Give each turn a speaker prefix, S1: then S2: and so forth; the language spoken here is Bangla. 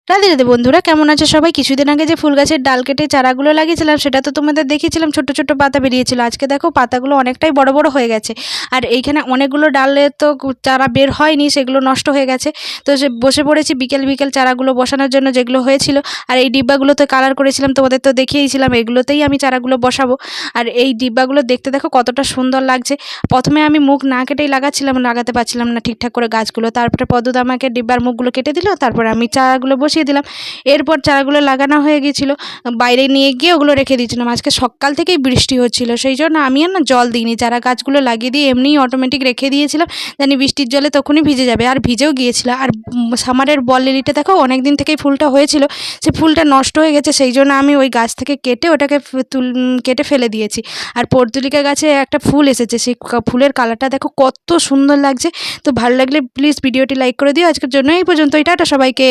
S1: রাধে রাধে বন্ধুরা, কেমন আছো সবাই? কিছুদিন আগে যে ফুল গাছের ডাল কেটে চারাগুলো লাগিয়েছিলাম সেটা তো তোমাদের দেখিয়েছিলাম, ছোট ছোট পাতা বেরিয়েছিল। আজকে দেখো পাতাগুলো অনেকটাই বড় বড় হয়ে গেছে। আর এইখানে অনেকগুলো ডালে তো চারা বের হয়নি, সেগুলো নষ্ট হয়ে গেছে। তো সে বসে পড়েছি বিকেল বিকেল চারাগুলো বসানোর জন্য, যেগুলো হয়েছিল। আর এই ডিব্বাগুলোতে কালার করেছিলাম, তোমাদের তো দেখিয়েছিলাম, এগুলোতেই আমি চারাগুলো বসাবো। আর এই ডিব্বাগুলো দেখতে দেখো কতটা সুন্দর লাগছে। প্রথমে আমি মুখ না কেটেই লাগাতে পারছিলাম না ঠিকঠাক করে গাছগুলো। তারপরে পদ্মদা আমাকে ডিব্বার মুখগুলো কেটে দিল, তারপর আমি চারাগুলো বসিয়ে দিলাম। এরপর চারাগুলো লাগানো হয়ে গিয়েছিল, বাইরে নিয়ে গিয়ে ওগুলো রেখে দিয়েছিলাম। আজকে সকাল থেকেই বৃষ্টি হচ্ছিল, সেই জন্য আমি আর না জল দিইনি, চারা গাছগুলো লাগিয়ে দিয়ে এমনিই অটোমেটিক রেখে দিয়েছিলাম, জানি বৃষ্টির জলে তখনই ভিজে যাবে। আর ভিজেও গিয়েছিল। আর সামারের বল লিলিটা দেখো অনেক দিন থেকেই ফুলটা হয়েছিল, সে ফুলটা নষ্ট হয়ে গেছে, সেই জন্য আমি ওই গাছ থেকে কেটে ওটাকে কেটে ফেলে দিয়েছি। আর পর্তুলিকা গাছে একটা ফুল এসেছে, সেই ফুলের কালারটা দেখো কত সুন্দর লাগছে। তো ভালো লাগলে প্লিজ ভিডিওটি লাইক করে দিও। আজকের জন্য এই পর্যন্ত, টাটা সবাইকে।